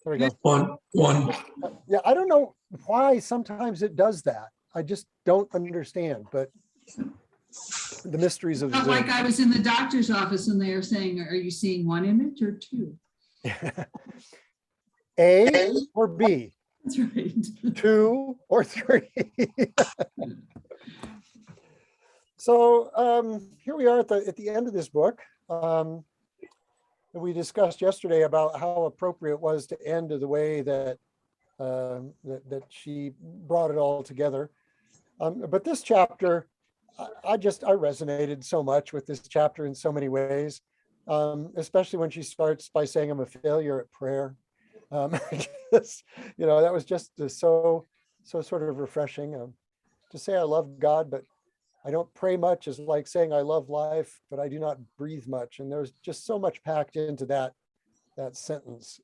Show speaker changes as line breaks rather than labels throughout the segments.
There we go.
One.
Yeah, I don't know why sometimes it does that. I just don't understand, but the mysteries of
Felt
Zoom.
like I was in the doctor's office and they are saying, are you seeing one image or two?
A or B,
That's right.
2 or 3. So here we are at the end of this book. We discussed yesterday about how appropriate it was to end the way that that she brought it all together. But this chapter, I resonated so much with this chapter in so many ways, especially when she starts by saying, I'm a failure at prayer. That was just so sort of refreshing. To say I love God, but I don't pray much is like saying I love life, but I do not breathe much. And there's just so much packed into that sentence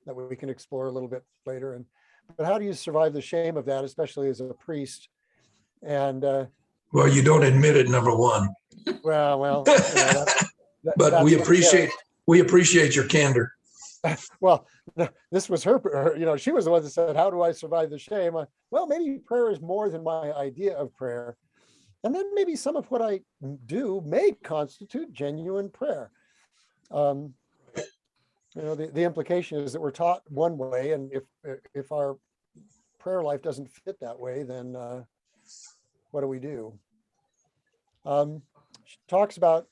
that we can explore a little bit later. But how do you survive the shame of that, especially as a priest? And
Well, you don't admit it, number one.
Well,
but we appreciate your candor.
Well, this was her, she was the one that said, how do I survive the shame? Well, maybe prayer is more than my idea of prayer. And then maybe some of what I do may constitute genuine prayer. The implication is that we're taught one way, and if our prayer life doesn't fit that way, then what do we do? She talks about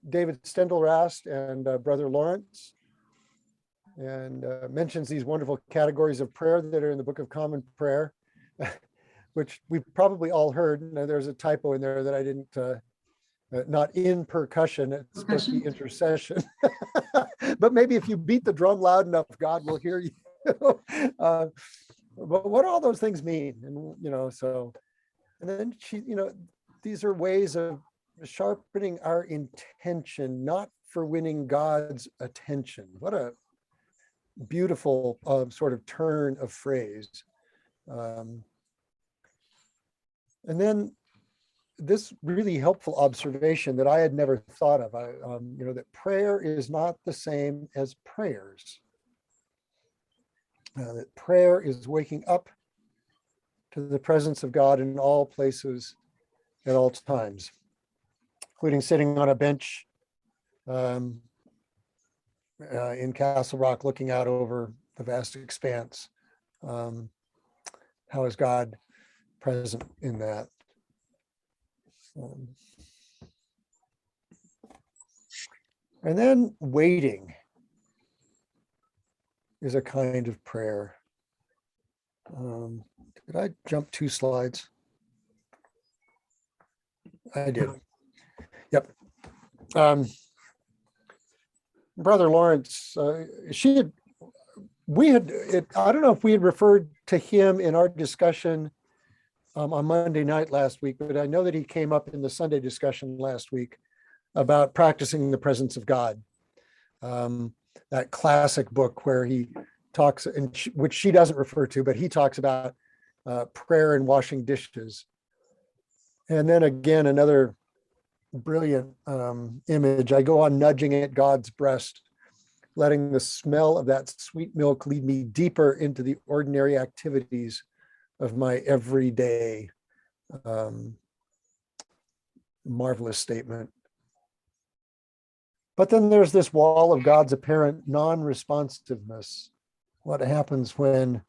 David Stendelrast and Brother Lawrence, and mentions these wonderful categories of prayer that are in the Book of Common Prayer, which we've probably all heard. Now, there's a typo in there that I didn't, not in percussion, it's supposed to be intercession. But maybe if you beat the drum loud enough, God will hear you. But what do all those things mean? And, and then she, these are ways of sharpening our intention, not for winning God's attention. What a beautiful sort of turn of phrase. And then this really helpful observation that I had never thought of, that prayer is not the same as prayers. That prayer is waking up to the presence of God in all places at all times, including sitting on a bench in Castle Rock, looking out over the vast expanse. How is God present in that? And then waiting is a kind of prayer. Did I jump 2 slides? I did. Yep. Brother Lawrence, I don't know if we had referred to him in our discussion on Monday night last week, but I know that he came up in the Sunday discussion last week about practicing the presence of God. That classic book where he talks, which she doesn't refer to, but he talks about prayer and washing dishes. And then again, another brilliant image. I go on nudging at God's breast, letting the smell of that sweet milk lead me deeper into the ordinary activities of my everyday. Marvelous statement. But then there's this wall of God's apparent non-responsiveness. What happens when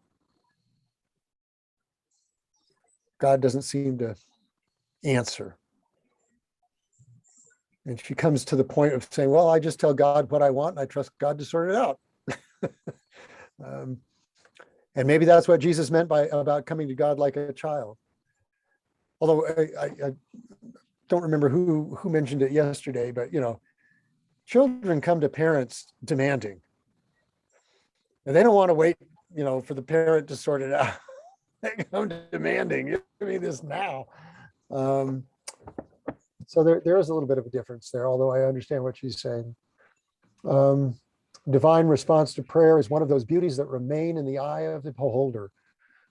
God doesn't seem to answer? And she comes to the point of saying, well, I just tell God what I want and I trust God to sort it out. And maybe that's what Jesus meant about coming to God like a child. Although I don't remember who mentioned it yesterday, but children come to parents demanding. And they don't want to wait, for the parent to sort it out. They come demanding, give me this now. So there is a little bit of a difference there, although I understand what she's saying. Divine response to prayer is one of those beauties that remain in the eye of the beholder.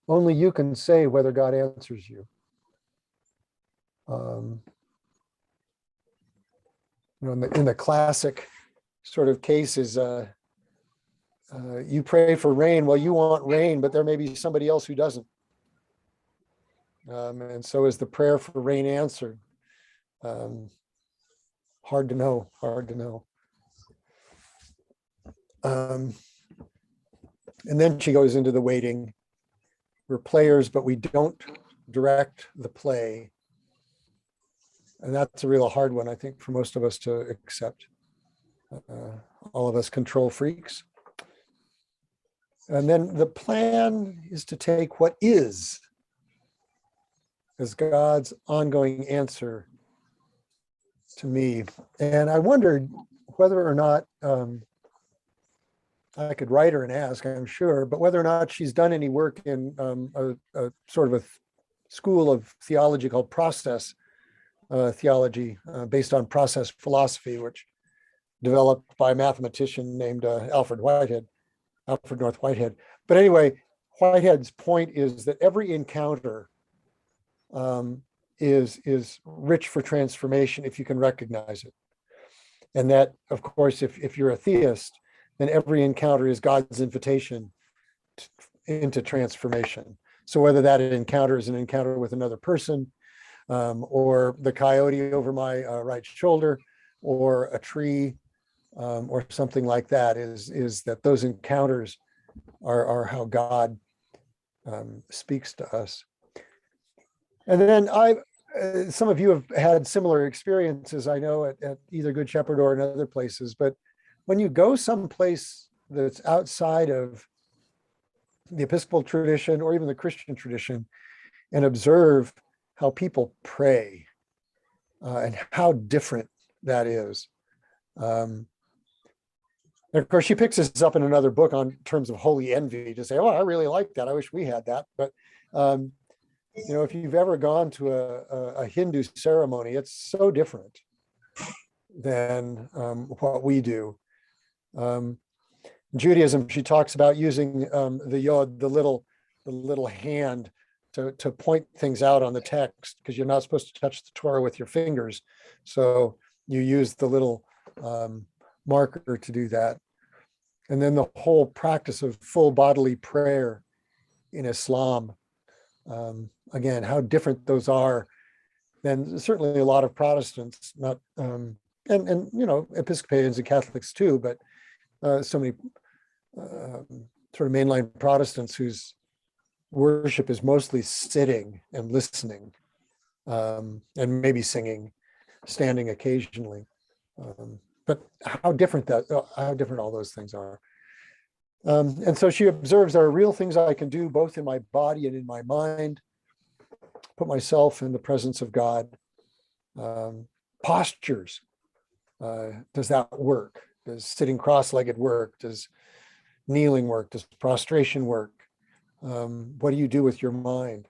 Only you can say whether God answers you. In the classic sort of cases, You pray for rain. Well, you want rain, but there may be somebody else who doesn't. And so is the prayer for rain answered? Hard to know, hard to know. And then she goes into the waiting. We're players, but we don't direct the play. And that's a real hard one, I think, for most of us to accept. All of us control freaks. And then the plan is to take what is as God's ongoing answer to me. And I wondered whether or not I could write her and ask, I'm sure, but whether or not she's done any work in a sort of a school of theology called process theology, based on process philosophy, which developed by a mathematician named Alfred North Whitehead. But anyway, Whitehead's point is that every encounter is rich for transformation if you can recognize it. And that, of course, if you're a theist, then every encounter is God's invitation into transformation. So whether that encounter is an encounter with another person, or the coyote over my right shoulder, or a tree, or something like that, is that those encounters are how God speaks to us. And then some of you have had similar experiences, I know, at either Good Shepherd or in other places, but when you go someplace that's outside of the Episcopal tradition or even the Christian tradition and observe how people pray and how different that is. And of course, she picks this up in another book on terms of holy envy to say, oh, I really like that. I wish we had that. But, if you've ever gone to a Hindu ceremony, it's so different than what we do. Judaism, she talks about using the yod, the little hand to point things out on the text, because you're not supposed to touch the Torah with your fingers. So you use the little marker to do that. And then the whole practice of full bodily prayer in Islam. Again, how different those are than certainly a lot of Protestants, not and Episcopalians and Catholics too, but so many sort of mainline Protestants whose worship is mostly sitting and listening, and maybe singing, standing occasionally. But how different all those things are. And so she observes there are real things I can do both in my body and in my mind, put myself in the presence of God. Postures, does that work? Does sitting cross-legged work? Does kneeling work? Does prostration work? What do you do with your mind?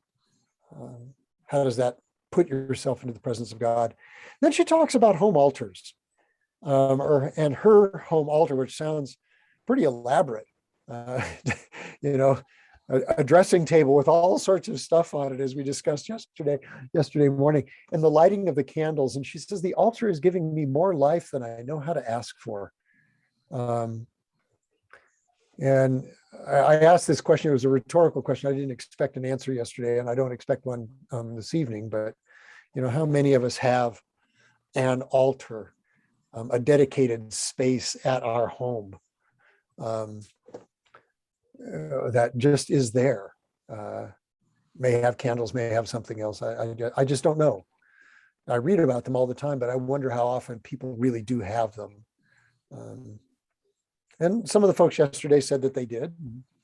How does that put yourself into the presence of God? Then she talks about home altars, and her home altar, which sounds pretty elaborate. A dressing table with all sorts of stuff on it, as we discussed yesterday morning, and the lighting of the candles. And she says, the altar is giving me more life than I know how to ask for. And I asked this question, it was a rhetorical question. I didn't expect an answer yesterday, and I don't expect one this evening, but how many of us have an altar, a dedicated space at our home that just is there? May have candles, may have something else. I just don't know. I read about them all the time, but I wonder how often people really do have them. And some of the folks yesterday said that they did.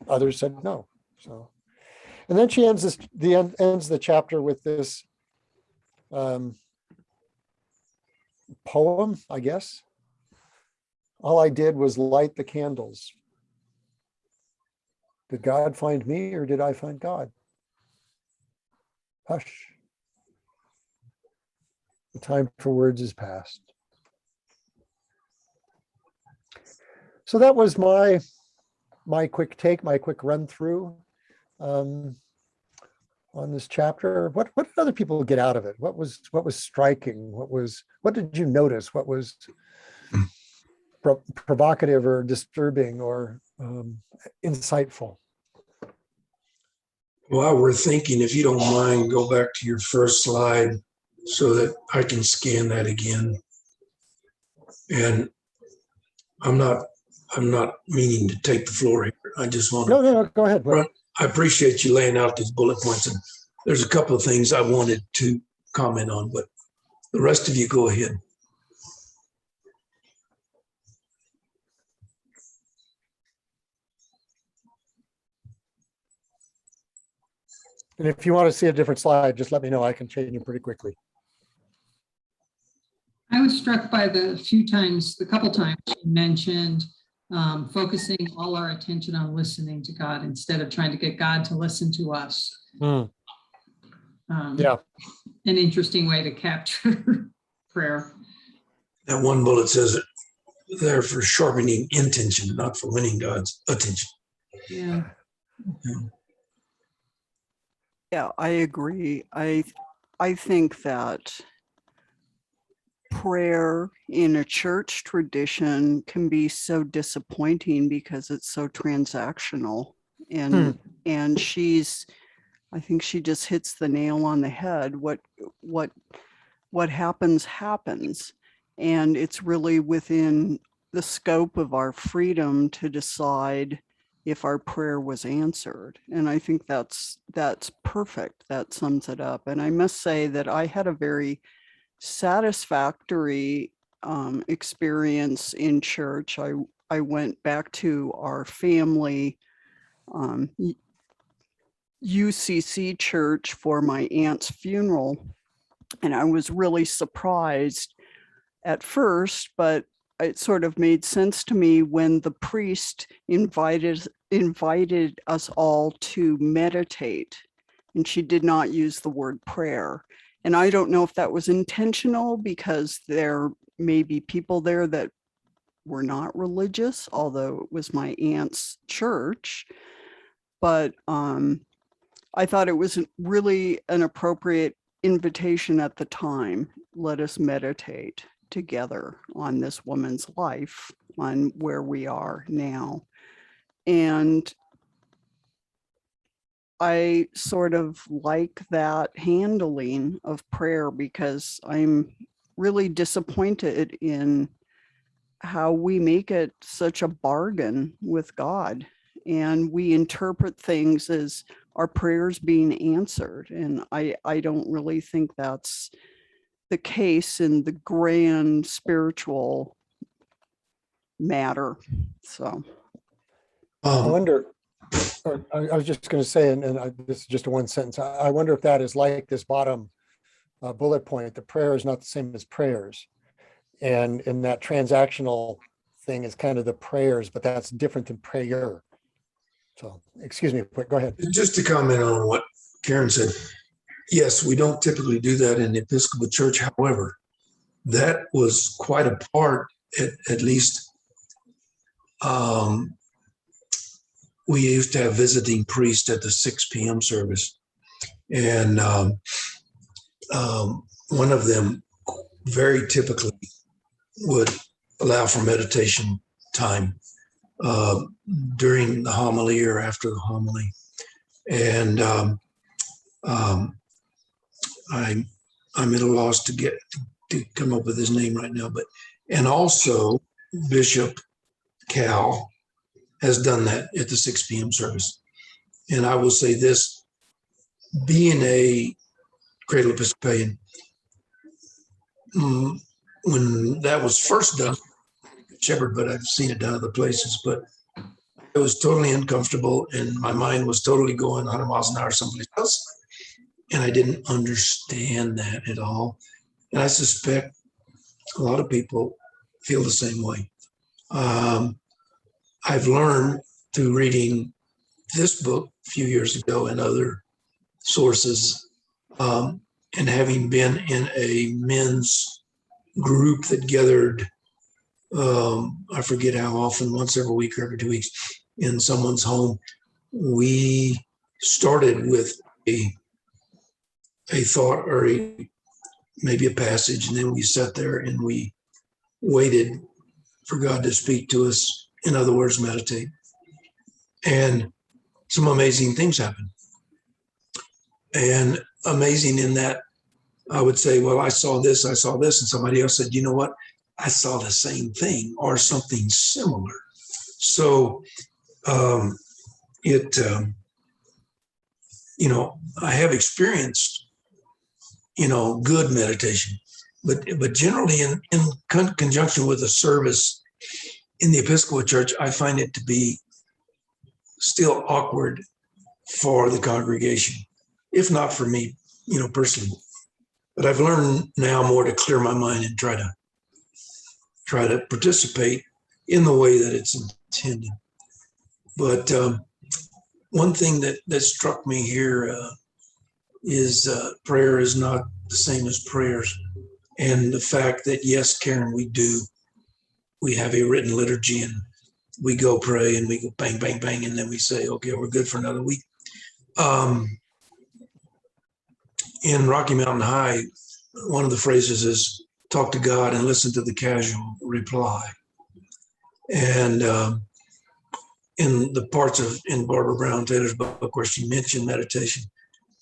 Others said no. So, and then she ends the chapter with this poem, I guess. All I did was light the candles. Did God find me, or did I find God? Hush. The time for words is past. So that was my quick take, my quick run through on this chapter. What did other people get out of it? What was striking? What did you notice? What was provocative or disturbing or insightful.
While we're thinking, if you don't mind, go back to your first slide so that I can scan that again. And I'm not meaning to take the floor here. I just want to.
No, go ahead.
I appreciate you laying out these bullet points, and there's a couple of things I wanted to comment on, but the rest of you go ahead.
And if you want to see a different slide, just let me know. I can change it pretty quickly.
I was struck by the couple times you mentioned focusing all our attention on listening to God instead of trying to get God to listen to us.
Yeah.
An interesting way to capture prayer.
That one bullet says it there for sharpening intention, not for winning God's attention.
Yeah.
Yeah, I agree. I think that prayer in a church tradition can be so disappointing because it's so transactional. And I think she just hits the nail on the head. What happens. And it's really within the scope of our freedom to decide if our prayer was answered. And I think that's perfect. That sums it up. And I must say that I had a very satisfactory experience in church. I went back to our family UCC church for my aunt's funeral. And I was really surprised at first, but it sort of made sense to me when the priest invited us all to meditate, and she did not use the word prayer. And I don't know if that was intentional because there may be people there that were not religious, although it was my aunt's church. But I thought it was really an appropriate invitation at the time. Let us meditate together on this woman's life, on where we are now. And I sort of like that handling of prayer because I'm really disappointed in how we make it such a bargain with God. And we interpret things as our prayers being answered. And I don't really think that's the case in the grand spiritual matter. So
I wonder, I was just going to say, and this is just a one sentence. I wonder if that is like this bottom bullet point. The prayer is not the same as prayers. And in that transactional thing is kind of the prayers, but that's different than prayer. So, excuse me, go ahead.
Just to comment on what Karen said. Yes, we don't typically do that in the Episcopal Church. However, that was quite a part, at least we used to have visiting priests at the 6 p.m. service. And one of them very typically would allow for meditation time during the homily or after the homily. And I'm at a loss to come up with his name right now, and also Bishop Cal has done that at the 6 p.m. service. And I will say this, being a cradle Episcopalian, when that was first done, Shepherd, but I've seen it done other places, but it was totally uncomfortable and my mind was totally going 100 miles an hour someplace else. And I didn't understand that at all. And I suspect a lot of people feel the same way. I've learned through reading this book a few years ago and other sources, and having been in a men's group that gathered, I forget how often, once every week or every 2 weeks in someone's home. We started with a thought or maybe a passage, and then we sat there and we waited for God to speak to us. In other words, meditate. And some amazing things happen. And amazing in that I would say, well, I saw this. And somebody else said, you know what? I saw the same thing or something similar. So I have experienced, good meditation, but generally in conjunction with a service in the Episcopal Church, I find it to be still awkward for the congregation, if not for me, personally. But I've learned now more to clear my mind and try to participate in the way that it's intended. But one thing that struck me here is prayer is not the same as prayers. And the fact that, yes, Karen, we have a written liturgy and we go pray and we go bang, bang, bang, and then we say, okay, we're good for another week. In Rocky Mountain High, one of the phrases is talk to God and listen to the casual reply. And in the parts in Barbara Brown Taylor's book where she mentioned meditation,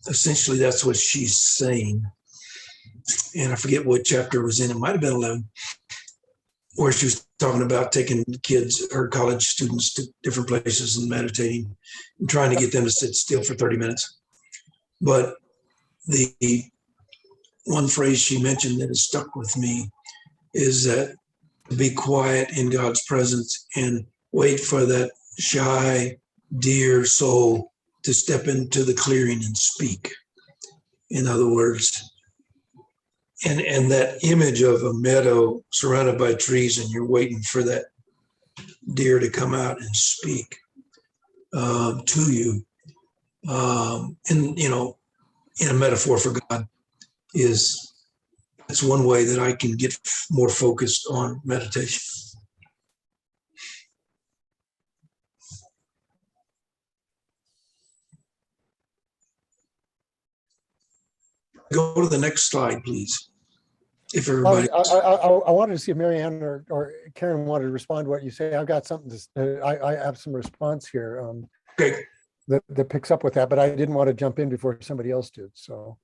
essentially that's what she's saying. And I forget what chapter it was in. It might have been 11, where she was talking about taking kids or college students to different places and meditating and trying to get them to sit still for 30 minutes. But the one phrase she mentioned that has stuck with me is that to be quiet in God's presence and wait for that shy, dear soul to step into the clearing and speak. In other words, and that image of a meadow surrounded by trees and you're waiting for that deer to come out and speak to you, in a metaphor for God, that's one way that I can get more focused on meditation. Go to the next slide, please. If everybody,
I wanted to see if Marianne or Karen wanted to respond to what you say. I've got something I have some response here
okay.
that picks up with that, but I didn't want to jump in before somebody else did. So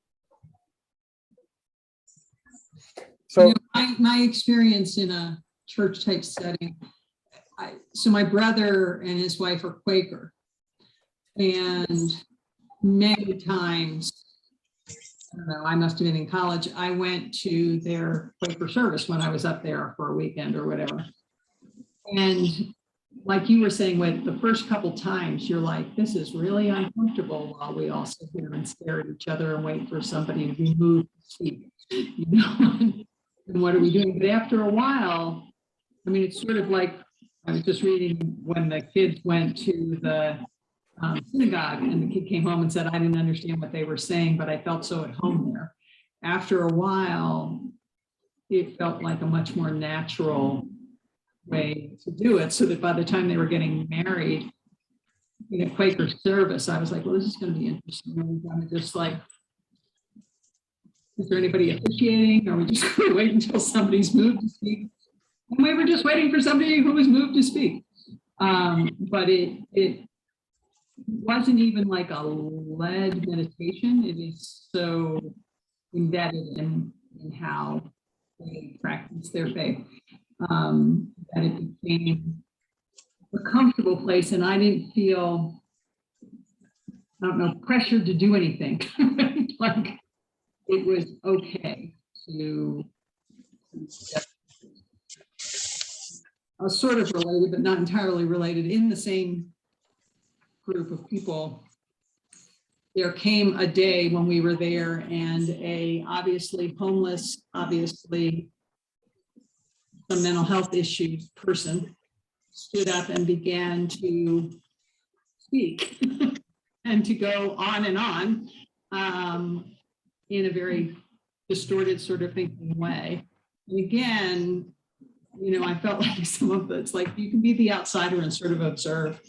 my experience in a church type setting, so my brother and his wife are Quaker, and many times, I don't know, I must have been in college, I went to their Quaker service when I was up there for a weekend or whatever. And like you were saying, with the first couple times, you're like, this is really uncomfortable while we all sit here and stare at each other and wait for somebody to be moved to speak. And what are we doing? But after a while, I mean, it's sort of like, I was just reading when the kids went to the synagogue and the kid came home and said, I didn't understand what they were saying, but I felt so at home there. After a while, it felt like a much more natural way to do it, so that by the time they were getting married in a Quaker service, I was like, well, this is going to be interesting. Are we going to just like, is there anybody officiating? Or are we just going to wait until somebody's moved to speak? And we were just waiting for somebody who was moved to speak. But it wasn't even like a led meditation. It is so embedded in how they practice their faith, that it became a comfortable place, and I didn't feel, I don't know, pressured to do anything. Like it was okay to sort of related, but not entirely related. In the same group of people, there came a day when we were there, and a obviously homeless, obviously some mental health issues person stood up and began to speak and to go on and on in a very distorted sort of thinking way. And again, I felt like some of it's like you can be the outsider and sort of observe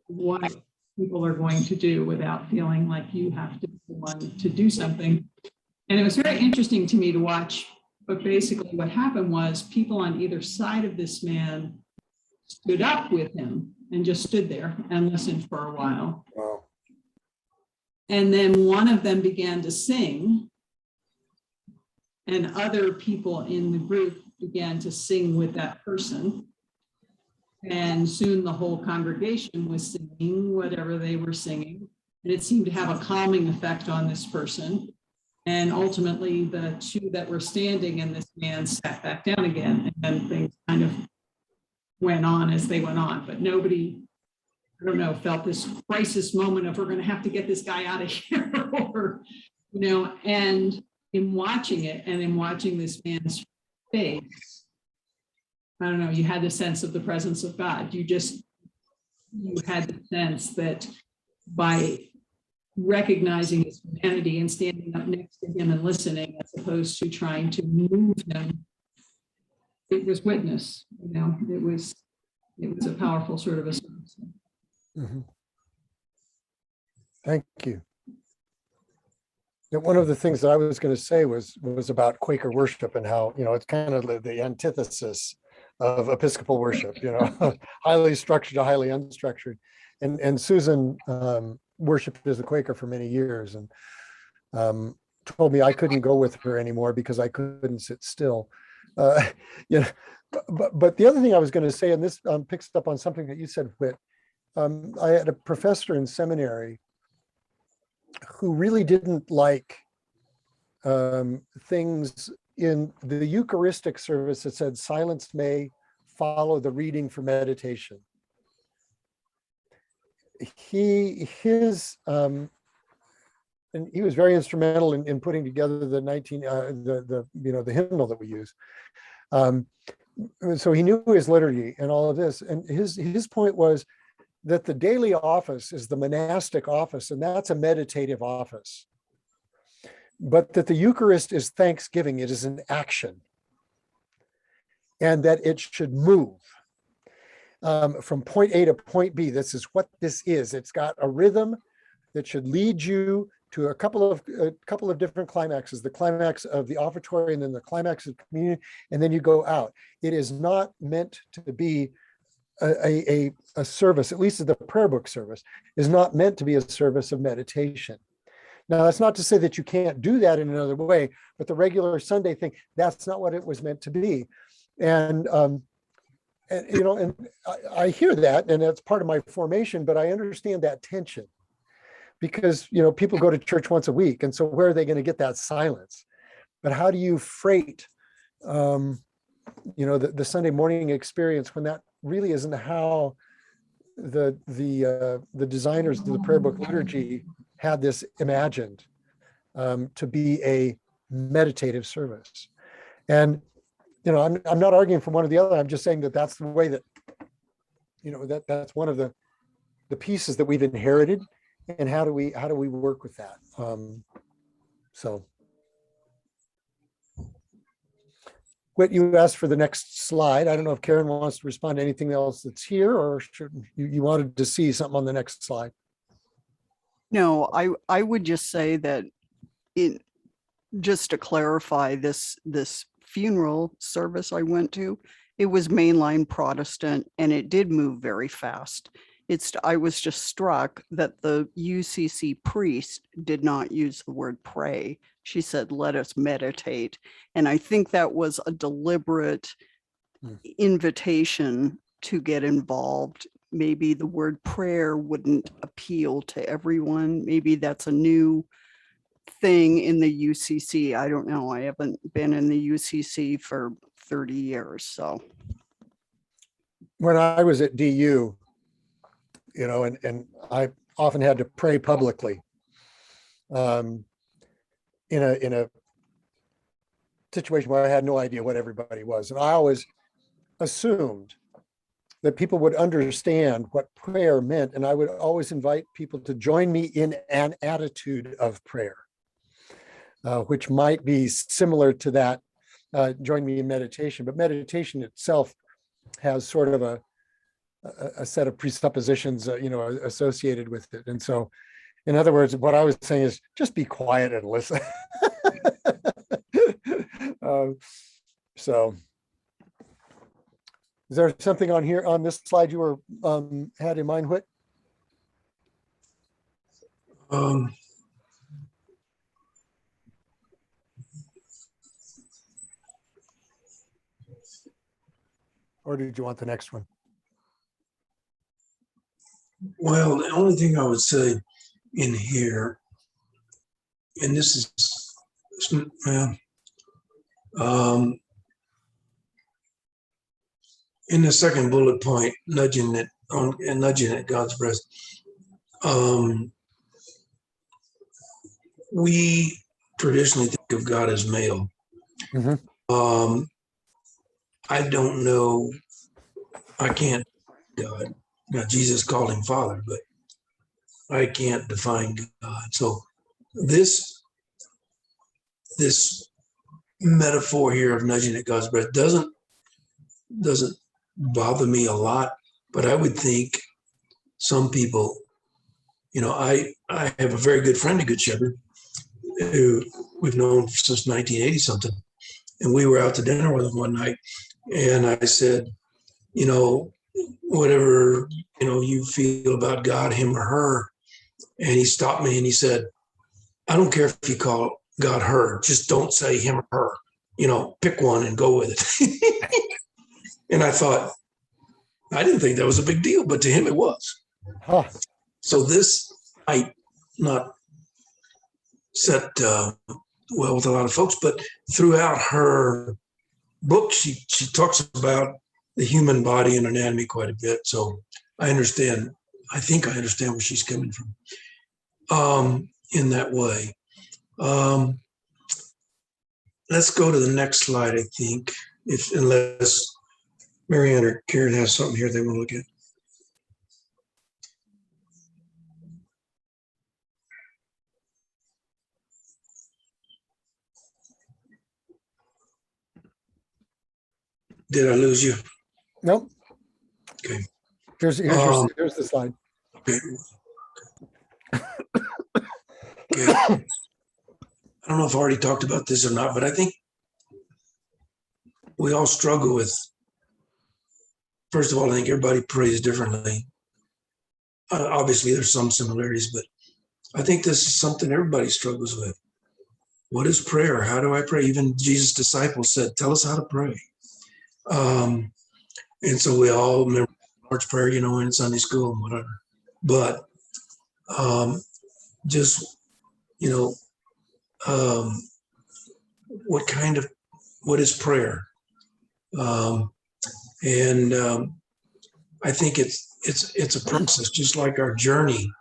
what people are going to do without feeling like you have to be the one to do something. And it was very interesting to me to watch, but basically what happened was people on either side of this man stood up with him and just stood there and listened for a while.
Wow.
And then one of them began to sing, and other people in the group began to sing with that person. And soon the whole congregation was singing whatever they were singing. And it seemed to have a calming effect on this person. And ultimately, the two that were standing and this man sat back down again, and then things kind of went on as they went on. But nobody, I don't know, felt this crisis moment of we're going to have to get this guy out of here, or, and in watching it and in watching this man's face, I don't know, you had the sense of the presence of God. You had the sense that by recognizing his humanity and standing up next to him and listening, as opposed to trying to move him, it was witness. It was a powerful sort of a service.
Mm-hmm. Thank you. One of the things that I was going to say was about Quaker worship and how, it's kind of the antithesis of Episcopal worship, highly structured to highly unstructured. And Susan worshiped as a Quaker for many years, and told me I couldn't go with her anymore because I couldn't sit still. But the other thing I was going to say, and this picks up on something that you said, Whit, I had a professor in seminary who really didn't like things in the Eucharistic service that said silence may follow the reading for meditation. And he was very instrumental in putting together the hymnal that we use. So he knew his liturgy and all of this. And his point was that the daily office is the monastic office, and that's a meditative office. But that the Eucharist is thanksgiving, it is an action. And that it should move from point A to point B. This is what this is. It's got a rhythm that should lead you to a couple of different climaxes, the climax of the offertory and then the climax of communion, and then you go out. It is not meant to be a service, at least the prayer book service, is not meant to be a service of meditation. Now, that's not to say that you can't do that in another way, but the regular Sunday thing, that's not what it was meant to be. And I hear that, and that's part of my formation, but I understand that tension. Because, people go to church once a week, and so where are they going to get that silence? But how do you freight, the Sunday morning experience when that really isn't how the designers of the prayer book liturgy had this imagined to be a meditative service? And, I'm not arguing for one or the other. I'm just saying that that's the way that, that's one of the pieces that we've inherited. And how do we work with that? Whit, you asked for the next slide. I don't know if Karen wants to respond to anything else that's here, or you wanted to see something on the next slide.
No, I would just say that just to clarify, this funeral service I went to, it was mainline Protestant, and it did move very fast. I was just struck that the UCC priest did not use the word pray. She said, let us meditate. And I think that was a deliberate invitation to get involved. Maybe the word prayer wouldn't appeal to everyone. Maybe that's a new thing in the UCC. I don't know. I haven't been in the UCC for 30 years. So
when I was at DU, and I often had to pray publicly in a situation where I had no idea what everybody was. And I always assumed that people would understand what prayer meant. And I would always invite people to join me in an attitude of prayer, which might be similar to that, join me in meditation. But meditation itself has sort of a set of presuppositions, associated with it. And so, in other words, what I was saying is just be quiet and listen. So Is there something on here on this slide you were had in mind, Whit?
Um,
Or did you want the next one?
well, the only thing I would say in here, and this is, well, in the second bullet point, nudging at God's breast. We traditionally think of God as male.
Mhm.
I don't know. I can't. God. Now Jesus called him Father, but I can't define God. So this metaphor here of nudging at God's breast doesn't bother me a lot, but I would think some people, I have a very good friend, a Good Shepherd, who we've known since 1980 something, and we were out to dinner with him one night, and I said, whatever you feel about God, him or her, and he stopped me and he said, I don't care if you call God her, just don't say him or her. Pick one and go with it. And I thought, I didn't think that was a big deal, but to him it was.
Huh.
So this might not set well with a lot of folks, but throughout her book, she talks about the human body and anatomy quite a bit. So I think I understand where she's coming from in that way. Let's go to the next slide, I think, unless Marianne or Karen has something here they want to look at. Did I lose you?
Nope.
Okay.
Here's the slide.
Okay. Okay. I don't know if I already talked about this or not, but I think we all struggle with, first of all, I think everybody prays differently. Obviously, there's some similarities, but I think this is something everybody struggles with. What is prayer? How do I pray? Even Jesus' disciples said, tell us how to pray. And so we all remember Lord's Prayer, in Sunday school and whatever. But just, what is prayer? And I think it's a process, just like our journey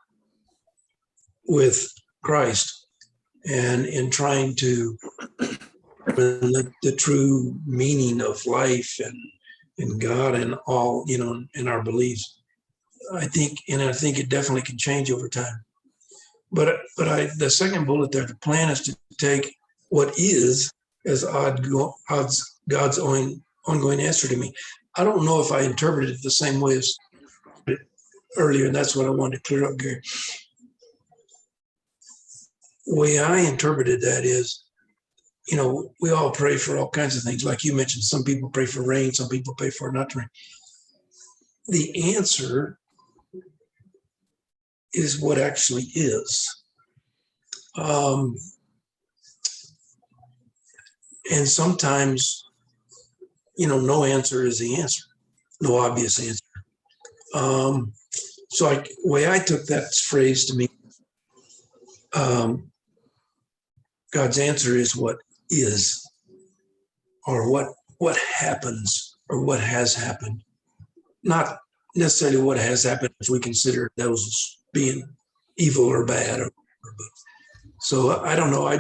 with Christ, and in trying to the true meaning of life and God and all, in our beliefs. I think it definitely can change over time. But the second bullet there, the plan is to take what is as God's ongoing answer to me. I don't know if I interpreted it the same way as earlier, and that's what I wanted to clear up, Gary. The way I interpreted that is, we all pray for all kinds of things. Like you mentioned, some people pray for rain, some people pray for it not to rain. The answer is what actually is. And sometimes, no answer is the answer, no obvious answer. So the way I took that phrase to mean, God's answer is what is, or what happens, or what has happened. Not necessarily what has happened if we consider those as being evil or bad. So I don't know. I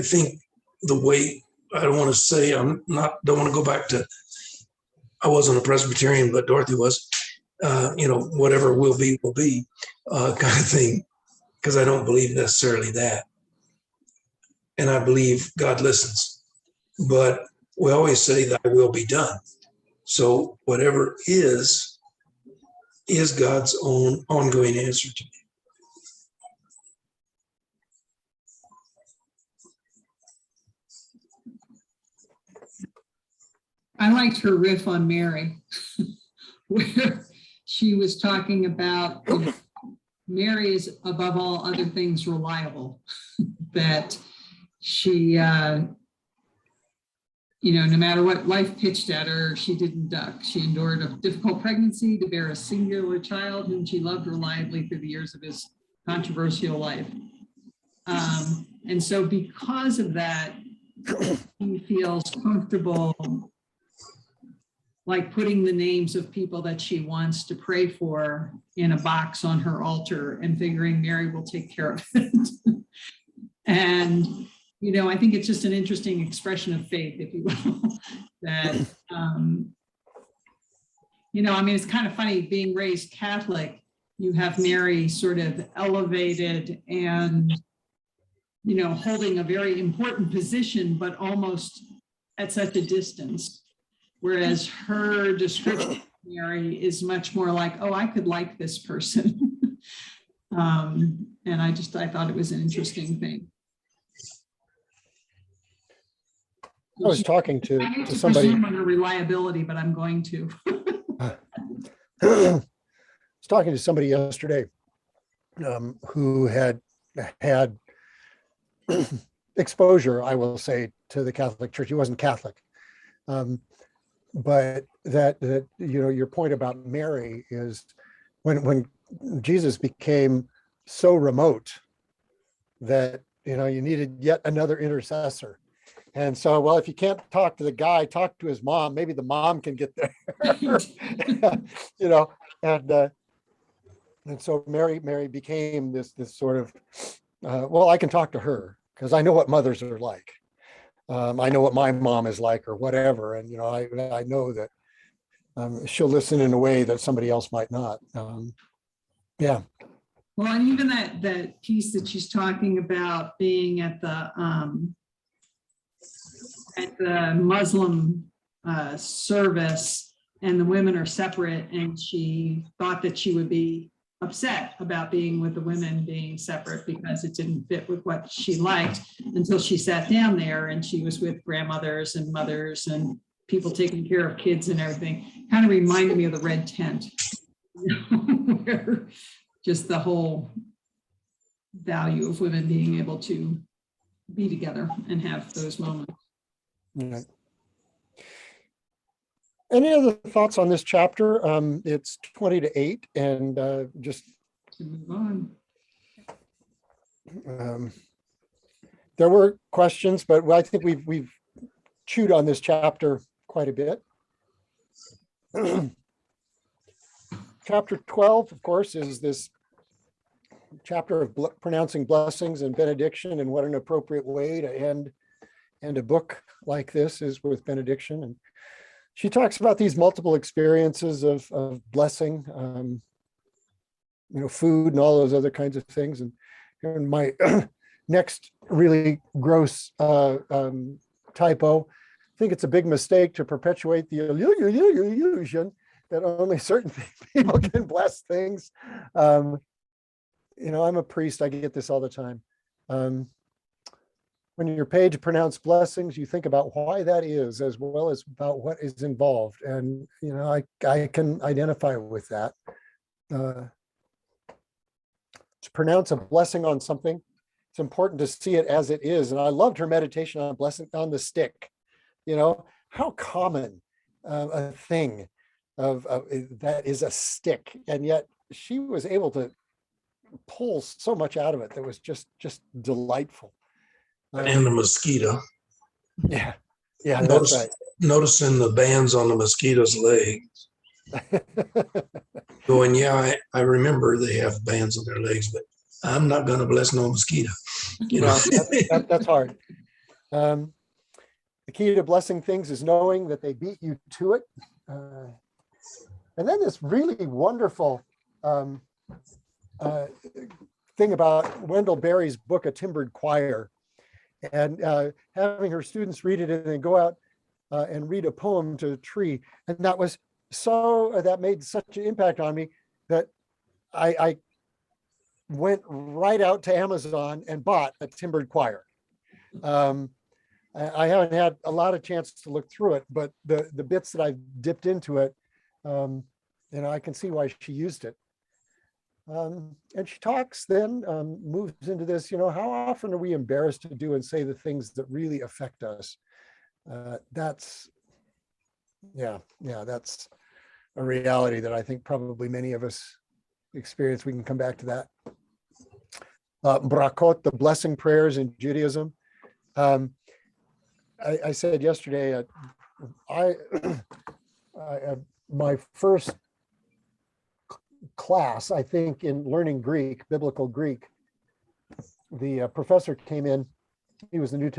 think the way, I don't want to say, don't want to go back to, I wasn't a Presbyterian, but Dorothy was, whatever will be, kind of thing, because I don't believe necessarily that. And I believe God listens, but we always say thy will be done. So whatever is God's own ongoing answer to me.
I liked her riff on Mary, where she was talking about, you know, Mary is above all other things reliable, that she, you know, no matter what life pitched at her, she didn't duck. She endured a difficult pregnancy to bear a singular child whom she loved reliably through the years of his controversial life. And so because of that, he feels comfortable like putting the names of people that she wants to pray for in a box on her altar and figuring Mary will take care of it. And, you know, I think it's just an interesting expression of faith, if you will, that, you know, I mean, it's kind of funny being raised Catholic, you have Mary sort of elevated and, you know, holding a very important position, but almost at such a distance. Whereas her description of Mary is much more like, oh, I could like this person. And I thought it was an interesting thing.
I was talking
I hate
to
to
somebody.
presume on her reliability, but I'm going to.
I was talking to somebody yesterday who had exposure, I will say, to the Catholic Church. He wasn't Catholic. But that you know, your point about Mary is when Jesus became so remote that, you know, you needed yet another intercessor. And so, well, if you can't talk to the guy, talk to his mom. Maybe the mom can get there. You know, and so Mary became this sort of well, I can talk to her because I know what mothers are like. I know what my mom is like, or whatever, and you know, I know that she'll listen in a way that somebody else might not. Yeah.
Well, and even that piece that she's talking about being at the Muslim service, and the women are separate, and she thought that she would be upset about being with the women being separate because it didn't fit with what she liked, until she sat down there and she was with grandmothers and mothers and people taking care of kids and everything. Kind of reminded me of the red tent, where just the whole value of women being able to be together and have those moments.
Right. Any other thoughts on this chapter? It's 20-8, and just
To move on.
there were questions, but I think we've chewed on this chapter quite a bit. Chapter 12, of course, is this chapter of pronouncing blessings and benediction, and what an appropriate way to end a book like this is with benediction. And she talks about these multiple experiences of blessing, you know, food and all those other kinds of things. And my next really gross typo, I think it's a big mistake to perpetuate the illusion that only certain people can bless things. You know, I'm a priest, I get this all the time. When your page pronounced blessings, you think about why that is, as well as about what is involved. And, you know, I can identify with that. To pronounce a blessing on something, it's important to see it as it is. And I loved her meditation on blessing on the stick. You know, how common a thing of that is a stick. And yet she was able to pull so much out of it that was just delightful.
And the mosquito.
Yeah, that's right.
Noticing the bands on the mosquito's legs. Going, yeah, I remember they have bands on their legs, but I'm not going to bless no mosquito. You know,
that's hard. The key to blessing things is knowing that they beat you to it. And then this really wonderful thing about Wendell Berry's book, A Timbered Choir, and having her students read it and then go out and read a poem to a tree. And that was that made such an impact on me that I went right out to Amazon and bought A Timbered Choir. I haven't had a lot of chance to look through it, but the bits that I've dipped into it, I can see why she used it. And she talks then, moves into this, how often are we embarrassed to do and say the things that really affect us? That's a reality that I think probably many of us experience. We can come back to that. Brakot, the blessing prayers in Judaism. I said yesterday, my first class, I think, in learning Greek, biblical Greek, the professor came in. He was the New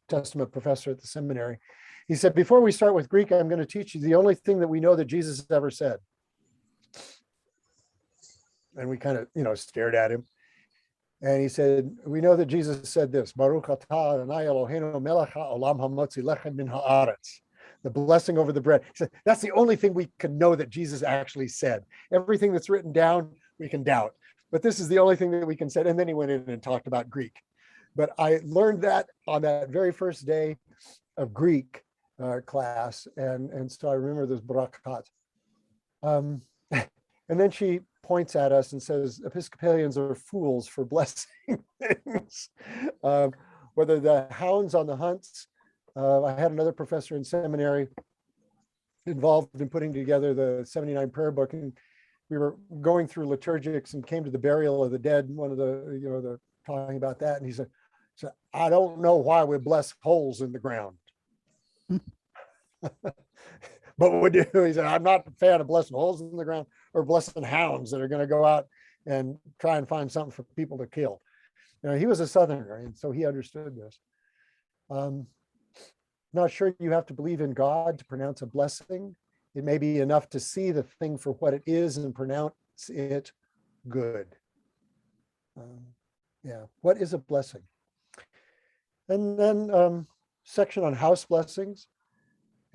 Testament professor at the seminary. He said, before we start with Greek, I'm going to teach you the only thing that we know that Jesus ever said. And we kind of, stared at him. And he said, we know that Jesus said this, Baruch atah Adonai Eloheinu melech ha'olam hamotzi lechem min ha'aretz. The blessing over the bread. He said, that's the only thing we can know that Jesus actually said. Everything that's written down, we can doubt. But this is the only thing that we can say. And then he went in and talked about Greek. But I learned that on that very first day of Greek class. And so I remember those barakat. And then she points at us and says, Episcopalians are fools for blessing things. Whether the hounds on the hunts, I had another professor in seminary involved in putting together the 79 prayer book, and we were going through liturgics and came to the burial of the dead. One of the talking about that, and he said, I don't know why we bless holes in the ground. But we do. He said, I'm not a fan of blessing holes in the ground or blessing hounds that are going to go out and try and find something for people to kill. He was a Southerner, and so he understood this. Not sure you have to believe in God to pronounce a blessing. It may be enough to see the thing for what it is and pronounce it good. What is a blessing? And then section on house blessings,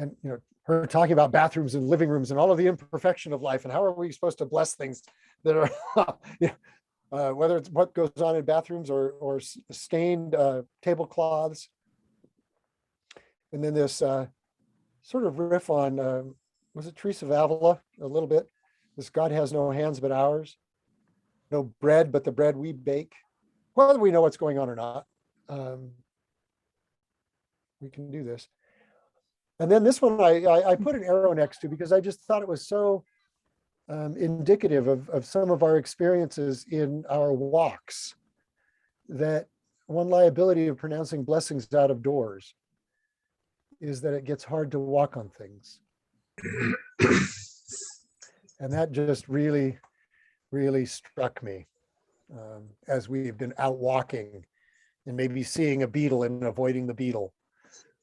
and her talking about bathrooms and living rooms and all of the imperfection of life, and how are we supposed to bless things that are whether it's what goes on in bathrooms or stained tablecloths. And then this sort of riff on, was it Teresa of Avila a little bit? This God has no hands but ours, no bread but the bread we bake. Whether we know what's going on or not, we can do this. And then this one I put an arrow next to because I just thought it was so indicative of some of our experiences in our walks, that one liability of pronouncing blessings out of doors is that it gets hard to walk on things. And that just really, really struck me as we've been out walking and maybe seeing a beetle and avoiding the beetle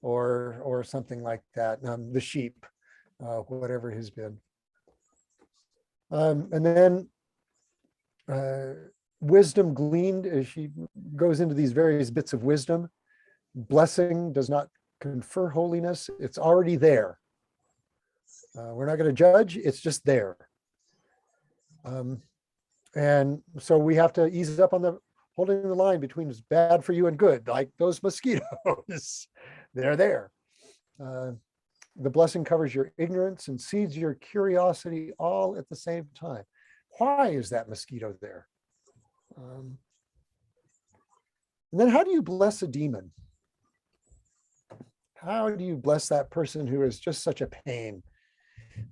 or something like that, the sheep, whatever it has been. And then wisdom gleaned, as she goes into these various bits of wisdom. Blessing does not confer holiness. It's already there. We're not going to judge. It's just there. And so we have to ease up on the holding the line between bad for you and good, like those mosquitoes. They're there. The blessing covers your ignorance and seeds your curiosity all at the same time. Why is that mosquito there? And then how do you bless a demon? How do you bless that person who is just such a pain,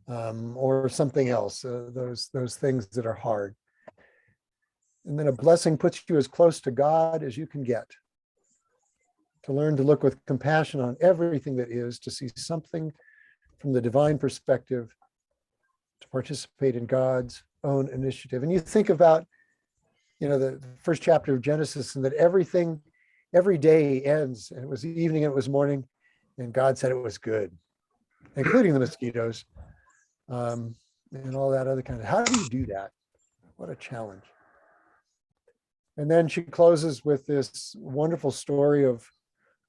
or something else, those things that are hard? And then a blessing puts you as close to God as you can get. To learn to look with compassion on everything that is, to see something from the divine perspective, to participate in God's own initiative. And you think about, the first chapter of Genesis, and that every day ends, and it was evening and it was morning, and God said it was good, including the mosquitoes, and all that other kind of. How do you do that? What a challenge. And then she closes with this wonderful story of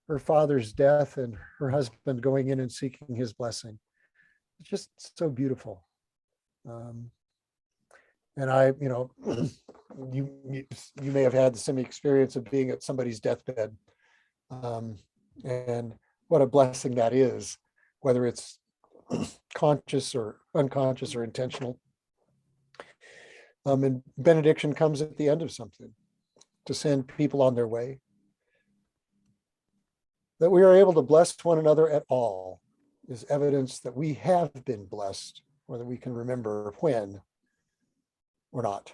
her father's death and her husband going in and seeking his blessing. It's just so beautiful. And I, you may have had the same experience of being at somebody's deathbed. And what a blessing that is, whether it's conscious or unconscious or intentional. And benediction comes at the end of something to send people on their way. That we are able to bless one another at all is evidence that we have been blessed, whether we can remember when or not.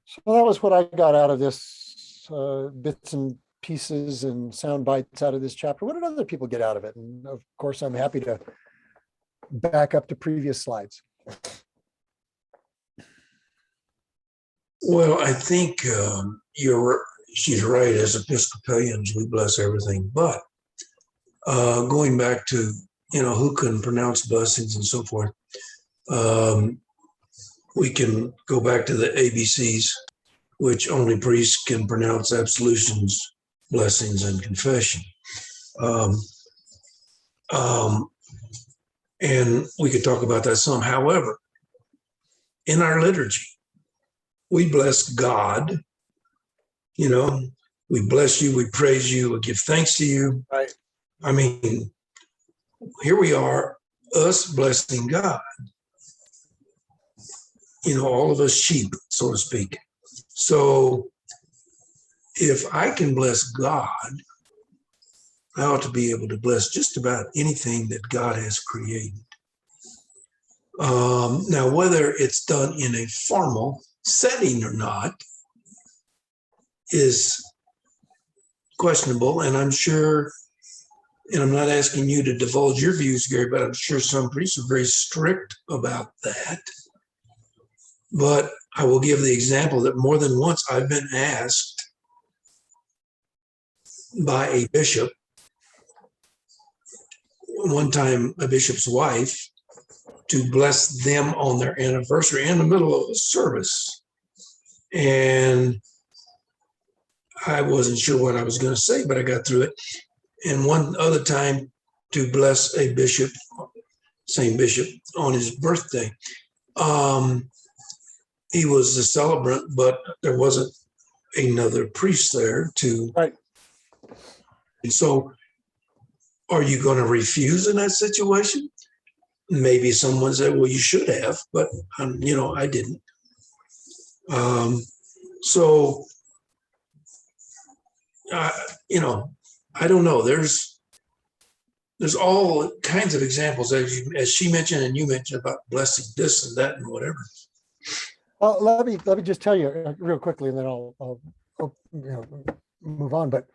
So that was what I got out of this, bits and pieces and sound bites out of this chapter. What did other people get out of it? And of course, I'm happy to back up to previous slides.
Well, I think she's right. As Episcopalians, we bless everything. But going back to, who can pronounce blessings and so forth, we can go back to the ABCs, which only priests can pronounce: absolutions, blessings, and confession. And we could talk about that some. However, in our liturgy, we bless God. We bless you, we praise you, we give thanks to you.
Right.
I mean, here we are, us blessing God. All of us sheep, so to speak. So if I can bless God, I ought to be able to bless just about anything that God has created. Now, whether it's done in a formal setting or not is questionable, and I'm sure, and I'm not asking you to divulge your views, Gary, but I'm sure some priests are very strict about that. But I will give the example that more than once I've been asked by a bishop, one time a bishop's wife, to bless them on their anniversary in the middle of a service. And I wasn't sure what I was going to say, but I got through it. And one other time to bless a bishop, same bishop, on his birthday. He was the celebrant, but there wasn't another priest there to.
Right.
And so, are you going to refuse in that situation? Maybe someone said, well, you should have, but I didn't. So, I don't know. There's all kinds of examples, as she mentioned and you mentioned, about blessing this and that and whatever.
Well, let me just tell you real quickly, and then I'll move on. But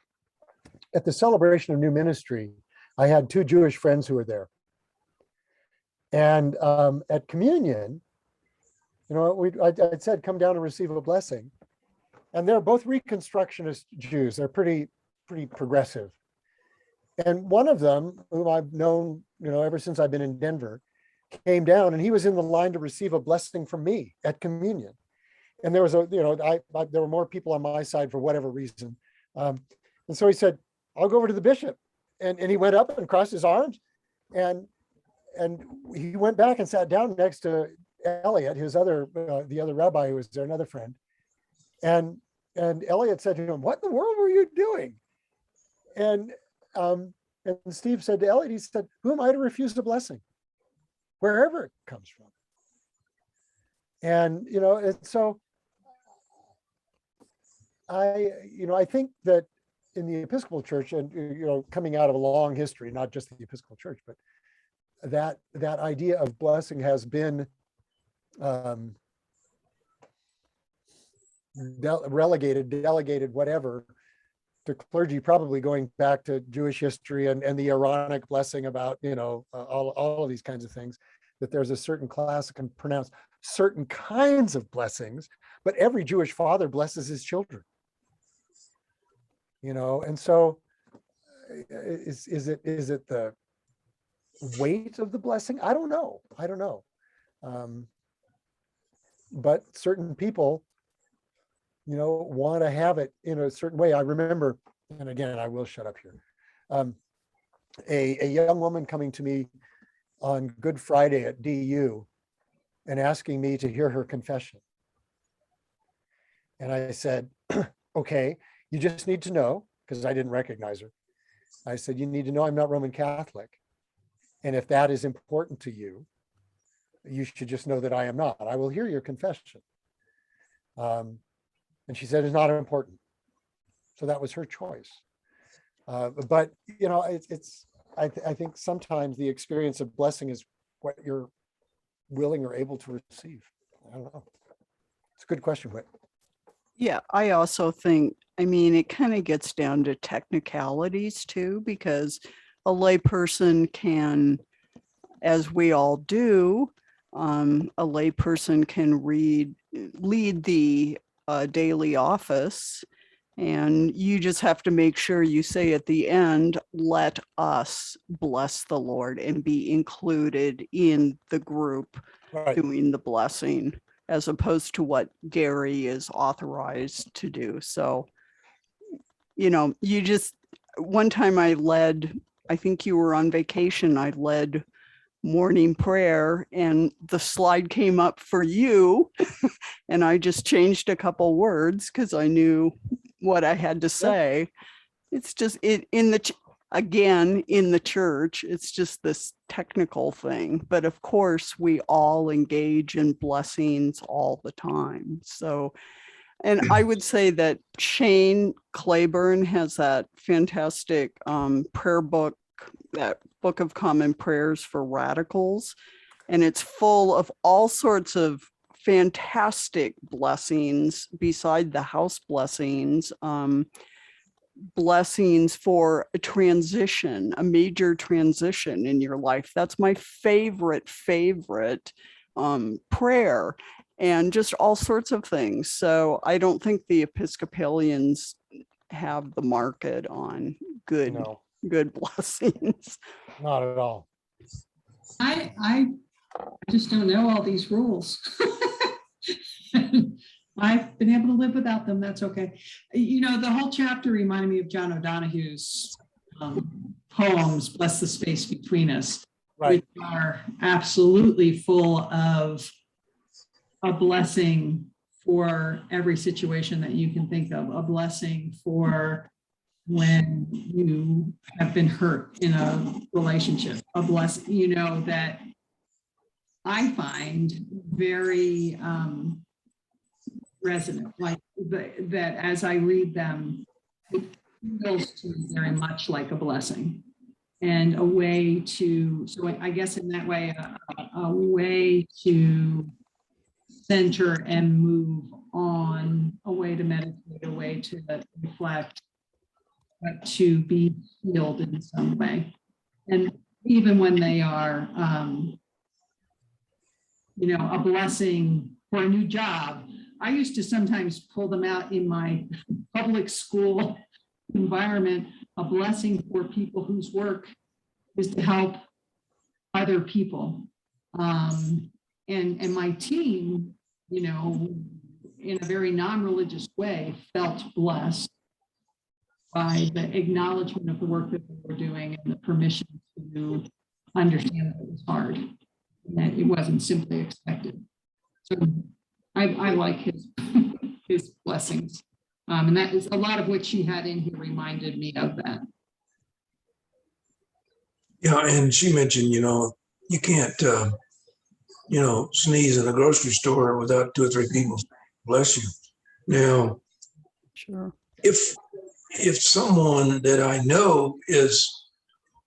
at the celebration of new ministry, I had two Jewish friends who were there, and at communion, I said, "Come down and receive a blessing," and they're both Reconstructionist Jews. They're pretty progressive, and one of them, whom I've known, ever since I've been in Denver, came down, and he was in the line to receive a blessing from me at communion. And there was there were more people on my side for whatever reason. And so he said, I'll go over to the bishop. And he went up and crossed his arms, and he went back and sat down next to Elliot, the other rabbi who was there, another friend. And Elliot said to him, what in the world were you doing? And Steve said to Elliot, he said, who am I to refuse the blessing? Wherever it comes from. And, so I think that in the Episcopal Church, and, coming out of a long history, not just the Episcopal Church, but that idea of blessing has been delegated, whatever, to clergy, probably going back to Jewish history and the Aaronic blessing about, all of these kinds of things, that there's a certain class that can pronounce certain kinds of blessings, but every Jewish father blesses his children. And so is it the weight of the blessing? I don't know. But certain people, want to have it in a certain way. I remember, and again, I will shut up here. A young woman coming to me on Good Friday at DU and asking me to hear her confession. And I said, okay, you just need to know because I didn't recognize her. I said, you need to know I'm not Roman Catholic. And if that is important to you, you should just know that I am not. I will hear your confession. And she said, it's not important. So that was her choice. But, you know, I think sometimes the experience of blessing is what you're willing or able to receive. I don't know. It's a good question, Whit.
Yeah, I also think, I mean, it kind of gets down to technicalities too, because a layperson can, as we all do, a layperson can lead the daily office, and you just have to make sure you say at the end, let us bless the Lord and be included in the group
Right.
doing the blessing, as opposed to what Gary is authorized to do. So, you know, one time I think you were on vacation, I led morning prayer and the slide came up for you and I just changed a couple words because I knew what I had to say. It's just in the church, it's just this technical thing. But of course, we all engage in blessings all the time. So, and I would say that Shane Claiborne has that fantastic prayer book, that Book of Common Prayers for Radicals. And it's full of all sorts of fantastic blessings beside the house blessings. Blessings for a transition, a major transition in your life. That's my favorite prayer, and just all sorts of things. So I don't think the Episcopalians have the market on good blessings.
Not at all.
I just don't know all these rules. I've been able to live without them. That's okay. You know, the whole chapter reminded me of John O'Donoghue's poems, Bless the Space Between Us,
Right.
which are absolutely full of a blessing for every situation that you can think of, a blessing for when you have been hurt in a relationship, a blessing, you know, that I find very resonant, like that as I read them, it feels to me very much like a blessing and a way to, so I guess in that way, a way to center and move on, a way to meditate, a way to reflect, but to be healed in some way. And even when they are, you know, a blessing for a new job, I used to sometimes pull them out in my public school environment, a blessing for people whose work is to help other people. And my team, you know, in a very non-religious way, felt blessed by the acknowledgement of the work that they were doing and the permission to understand that it was hard, and that it wasn't simply expected. So I like his blessings. And that is a lot of what she had in here reminded me of that.
Yeah, and she mentioned, you know, you can't, you know, sneeze in a grocery store without 2 or 3 people saying, bless you. Now,
Sure.
if someone that I know is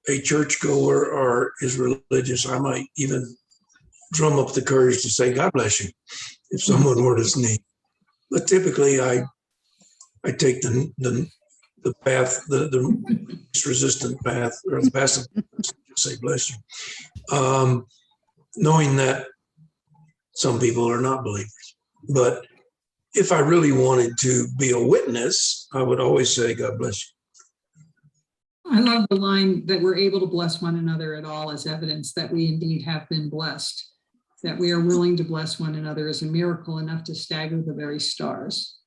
a churchgoer or is religious, I might even drum up the courage to say, God bless you, if someone were to sneeze. But typically I take the path, the least resistant path, or the passive, just say bless you. Knowing that some people are not believers. But if I really wanted to be a witness, I would always say, God bless you.
I love the line that we're able to bless one another at all as evidence that we indeed have been blessed, that we are willing to bless one another is a miracle enough to stagger the very stars.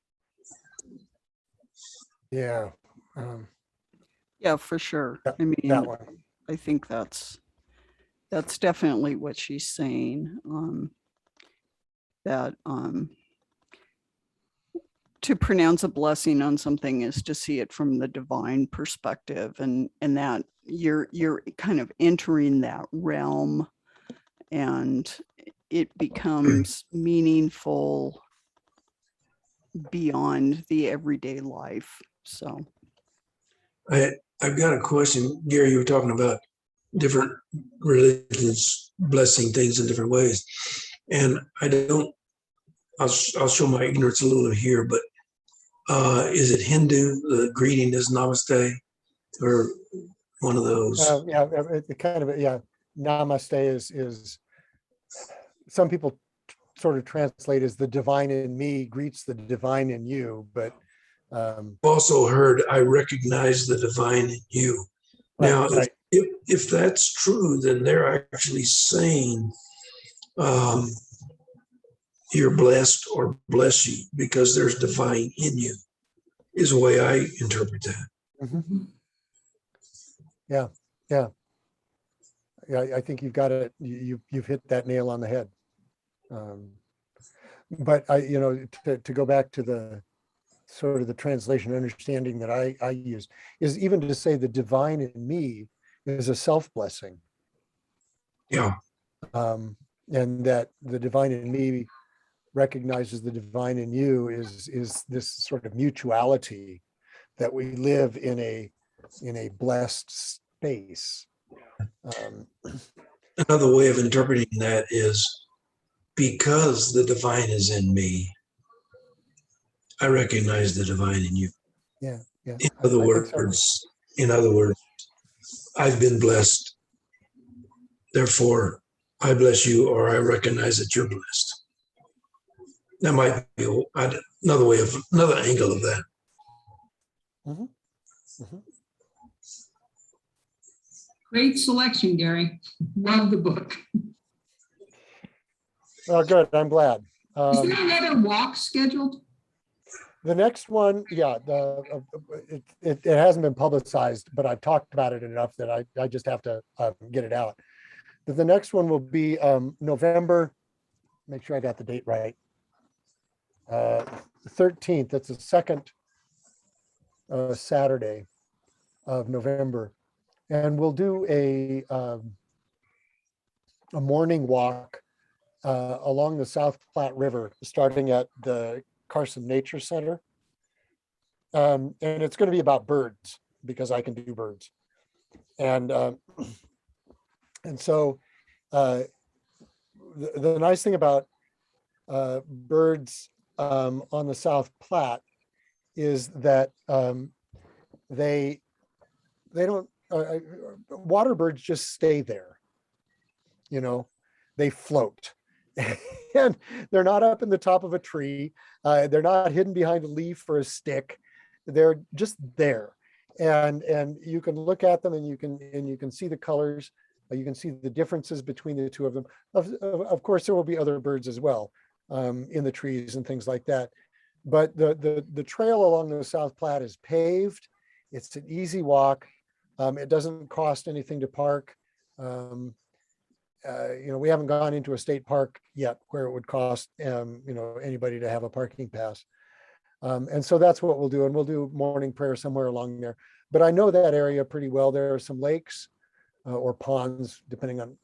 Yeah.
Yeah, for sure. I
That
mean,
one.
I think that's definitely what she's saying. That to pronounce a blessing on something is to see it from the divine perspective, and that you're kind of entering that realm, and it becomes meaningful beyond the everyday life. So
I've got a question. Gary, you were talking about different religions blessing things in different ways. And I'll show my ignorance a little here, but is it Hindu? The greeting is namaste, or one of those?
Yeah, it kind of, yeah, namaste is some people sort of translate as the divine in me greets the divine in you, but
I've also heard I recognize the divine in you. Now,
right.
if that's true, then they're actually saying you're blessed or bless you because there's divine in you, is the way I interpret that.
Mhm. Yeah, I think you've got it. You've hit that nail on the head. But to go back to the sort of the translation understanding that I use is even to say the divine in me is a self-blessing.
Yeah.
And that the divine in me recognizes the divine in you is this sort of mutuality that we live in a blessed space.
Another way of interpreting that is because the divine is in me, I recognize the divine in you.
Yeah.
In other words, I've been blessed. Therefore, I bless you, or I recognize that you're blessed. That might be another angle of that.
Mhm. Mhm.
Great selection, Gary. Love the book.
Oh, good. I'm glad.
Is there another walk scheduled?
The next one, yeah, it hasn't been publicized, but I've talked about it enough that I just have to get it out. But the next one will be November. Make sure I got the date right. 13th. That's the second Saturday of November, and we'll do a morning walk along the South Platte River, starting at the Carson Nature Center. And it's going to be about birds because I can do birds. And so the nice thing about birds on the South Platte is that they don't, water birds just stay there. They float. And they're not up in the top of a tree. They're not hidden behind a leaf or a stick. They're just there, and you can look at them, and you can see the colors. You can see the differences between the two of them. Of course, there will be other birds as well in the trees and things like that. But the trail along the South Platte is paved. It's an easy walk. It doesn't cost anything to park. We haven't gone into a state park yet where it would cost anybody to have a parking pass. And so that's what we'll do. And we'll do morning prayer somewhere along there. But I know that area pretty well. There are some lakes or ponds, depending on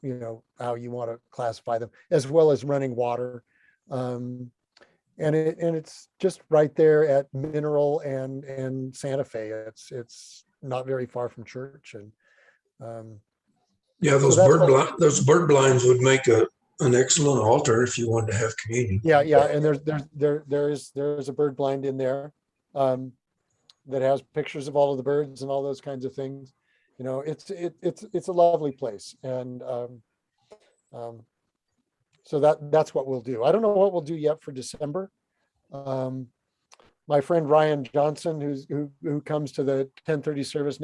how you want to classify them, as well as running water. And it's just right there at Mineral and Santa Fe. It's not very far from church. And
yeah, those bird blinds would make an excellent altar if you wanted to have communion.
Yeah, and there's a bird blind in there that has pictures of all of the birds and all those kinds of things. It's a lovely place, and so that's what we'll do. I don't know what we'll do yet for December. My friend Ryan Johnson, who comes to the 10:30 service,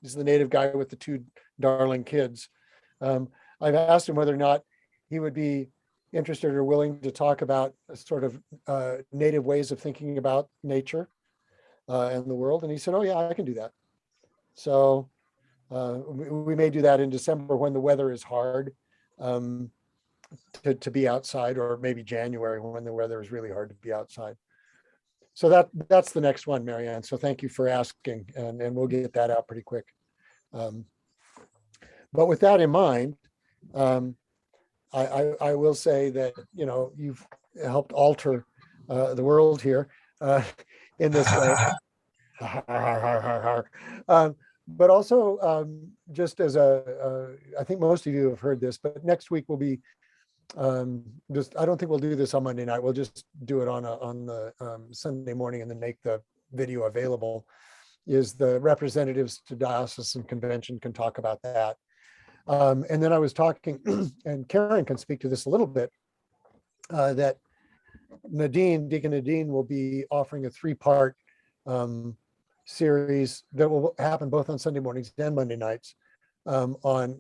he's the native guy with the two darling kids. I've asked him whether or not he would be interested or willing to talk about sort of native ways of thinking about nature and the world. And he said, oh yeah, I can do that. So we may do that in December when the weather is hard to be outside, or maybe January when the weather is really hard to be outside. So that's the next one, Marianne. So thank you for asking, and we'll get that out pretty quick. But with that in mind, I will say that, you know, you've helped alter the world here in this way. But also, just as I think most of you have heard this, but next week will be I don't think we'll do this on Monday night. We'll just do it on the Sunday morning and then make the video available. Is the representatives to diocesan convention can talk about that. And then I was talking, and Karen can speak to this a little bit, that Deacon Nadine will be offering a 3-part series that will happen both on Sunday mornings and Monday nights on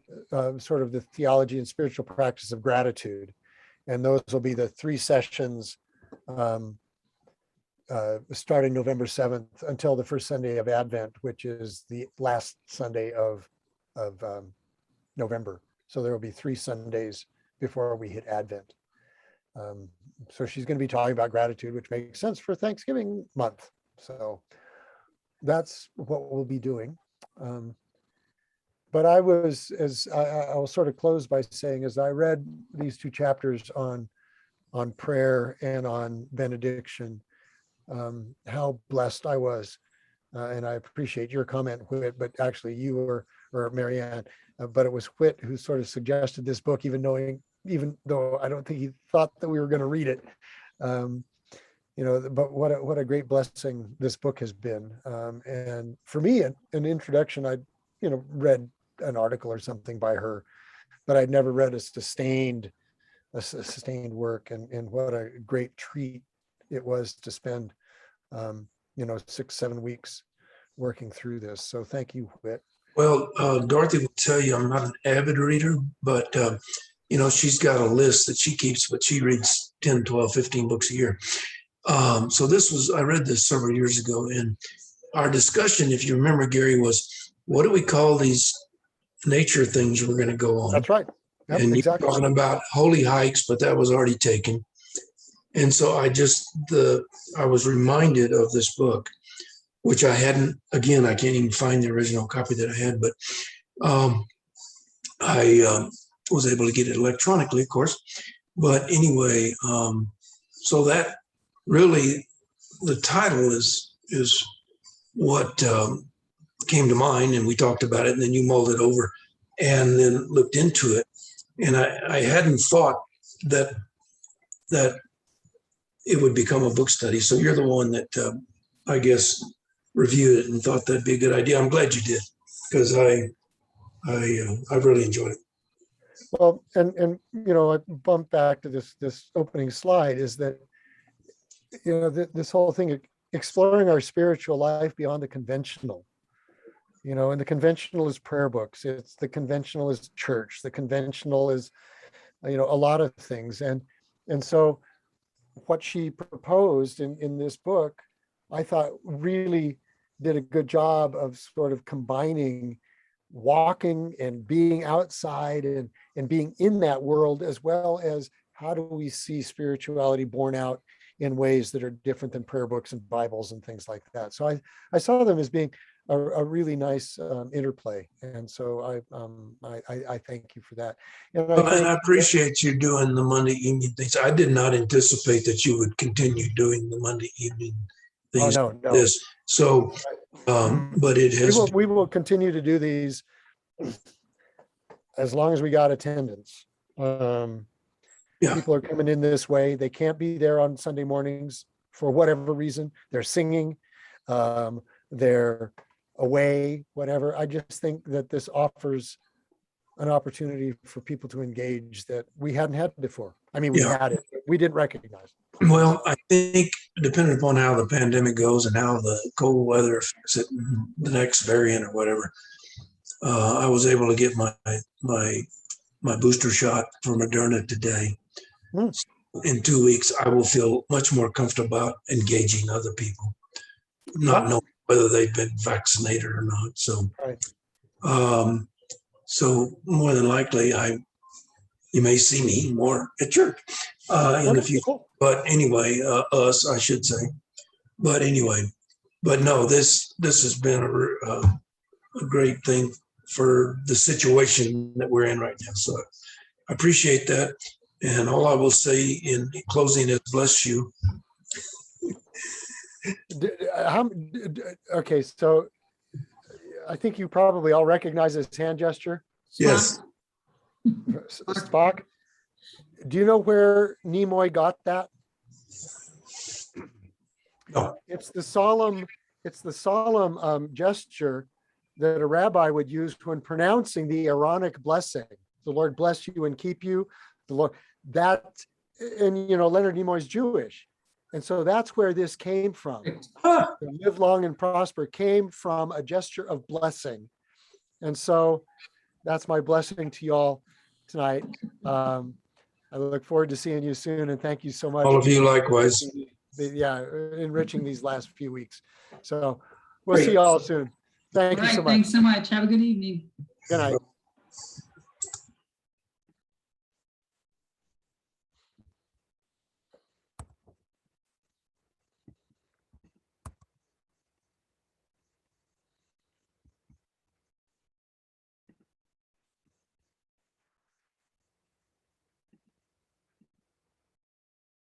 sort of the theology and spiritual practice of gratitude. And those will be the 3 sessions starting November 7th until the first Sunday of Advent, which is the last Sunday of November. So there will be 3 Sundays before we hit Advent. So she's going to be talking about gratitude, which makes sense for Thanksgiving month. So that's what we'll be doing. But I will sort of close by saying, as I read these 2 chapters on prayer and on benediction, how blessed I was. And I appreciate your comment, Whit, but actually you or Marianne, but it was Whit who sort of suggested this book, even though I don't think he thought that we were going to read it. You know, but what a great blessing this book has been. And for me, an introduction, I read an article or something by her, but I'd never read a sustained work, and what a great treat it was to spend 6-7 weeks working through this. So thank you, Whit.
Well, Dorothy will tell you I'm not an avid reader, but she's got a list that she keeps, but she reads 10, 12, 15 books a year. So I read this several years ago, and our discussion, if you remember, Gary, was what do we call these nature things we're going to go on?
That's right. Yep,
and
exactly.
You're talking about holy hikes, but that was already taken. And so I was reminded of this book, which I hadn't, again, I can't even find the original copy that I had, but I was able to get it electronically, of course. But anyway, so that really, the title is what came to mind, and we talked about it, and then you mulled it over and then looked into it. And I hadn't thought that it would become a book study. So you're the one that I guess reviewed it and thought that'd be a good idea. I'm glad you did, because I really enjoyed it.
Well, and I bump back to this opening slide, is that this whole thing, exploring our spiritual life beyond the conventional. And the conventional is prayer books. The conventional is church. The conventional is, a lot of things. And so what she proposed in this book, I thought really did a good job of sort of combining walking and being outside and being in that world, as well as how do we see spirituality borne out in ways that are different than prayer books and Bibles and things like that. So I saw them as being a really nice interplay, and so I thank you for that. And
I appreciate you doing the Monday evening things. I did not anticipate that you would continue doing the Monday evening things.
Oh, no.
This. So, but it has.
We will continue to do these as long as we got attendance. People are coming in this way. They can't be there on Sunday mornings for whatever reason. They're singing. They're away, whatever. I just think that this offers an opportunity for people to engage that we hadn't had before. I mean, we had it, but we didn't recognize it.
Well, I think depending upon how the pandemic goes and how the cold weather affects it, the next variant or whatever, I was able to get my booster shot for Moderna today. In 2 weeks, I will feel much more comfortable about engaging other people, not knowing whether they've been vaccinated or not. So, so more than likely, you may see me more at church in the future. But anyway, I should say. But anyway, but no, this has been a great thing for the situation that we're in right now. So I appreciate that. And all I will say in closing is bless you.
Okay, so I think you probably all recognize this hand gesture.
Yes.
Spock. Do you know where Nimoy got that?
No.
It's the solemn gesture that a rabbi would use when pronouncing the Aaronic blessing. The Lord bless you and keep you. The Lord, that, and Leonard Nimoy's Jewish. And so that's where this came from. Live long and prosper came from a gesture of blessing. And so that's my blessing to you all tonight. I look forward to seeing you soon, and thank you so much.
All of you likewise.
Enriching these last few weeks. So we'll see you all soon. Thank you so much.
Thanks so much. Have a good evening.
Good night.